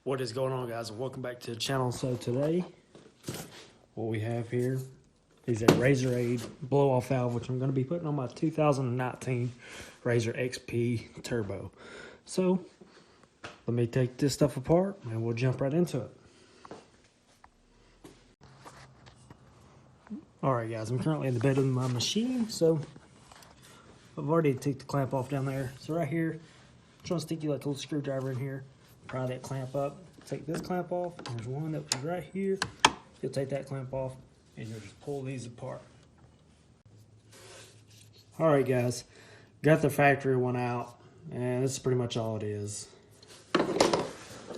What is going on, guys, and welcome back to the channel. So today what we have here is a Razor Aid blow-off valve, which I'm going to be putting on my 2019 Razor XP Turbo. So let me take this stuff apart and we'll jump right into it. Alright guys, I'm currently in the bed of my machine, so I've already took the clamp off down there. So right here, I'm trying to stick you like a little screwdriver in here, pry that clamp up, take this clamp off, and there's one that was right here. You'll take that clamp off and you'll just pull these apart. Alright guys, got the factory one out, and this is pretty much all it is.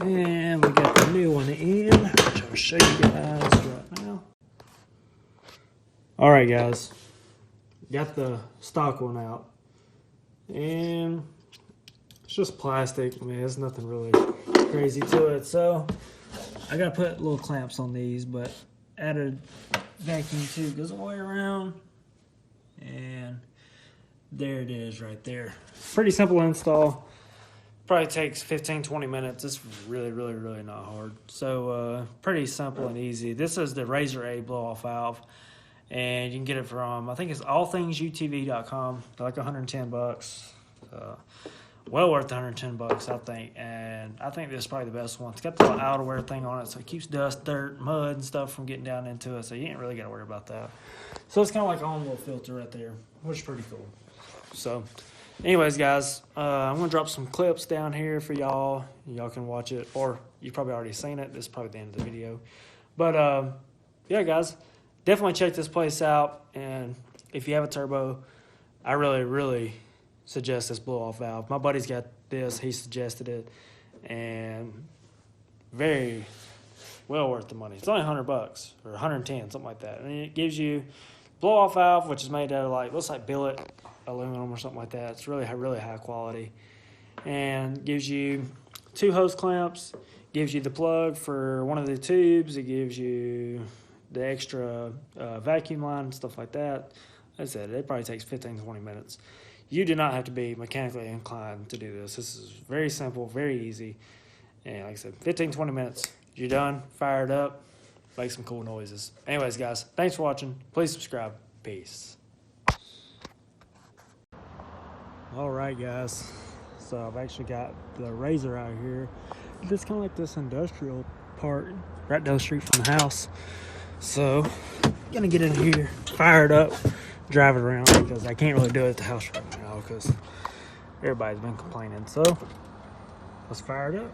And we got the new one in, which I'll show you guys right now. Alright guys, got the stock one out, and it's just plastic. I mean, there's nothing really crazy to it. So I gotta put little clamps on these, but added vacuum tube goes all the way around, and there it is right there. Pretty simple install. Probably takes 15-20 minutes. It's really not hard. So pretty simple and easy. This is the Razor Aid blow-off valve, and you can get it from, I think it's allthingsutv.com. They're like 110 bucks. Well worth 110 bucks, I think. And I think this is probably the best one. It's got the little outerwear thing on it, so it keeps dust, dirt, mud, and stuff from getting down into it. So you ain't really got to worry about that. So it's kind of like a own little filter right there, which is pretty cool. So anyways, guys, I'm going to drop some clips down here for y'all. Y'all can watch it, or you've probably already seen it. This is probably the end of the video. But, yeah, guys, definitely check this place out. And if you have a turbo, I really suggest this blow-off valve. My buddy's got this. He suggested it. And very well worth the money. It's only 100 bucks or 110, something like that. And it gives you blow-off valve, which is made out of, like, looks like billet aluminum or something like that. It's really high quality, and gives you 2 hose clamps, gives you the plug for one of the tubes, it gives you the extra vacuum line and stuff like that. Like I said, it probably takes 15-20 minutes. You do not have to be mechanically inclined to do this. This is very simple, very easy, and like I said, 15-20 minutes, you're done. Fire it up, make some cool noises. Anyways, guys, thanks for watching. Please subscribe. Peace. Alright guys, so I've actually got the Razor out here. It's kind of like this industrial part right down the street from the house. So I'm gonna get in here, fire it up, drive it around, because I can't really do it at the house right now because everybody's been complaining. So let's fire it up.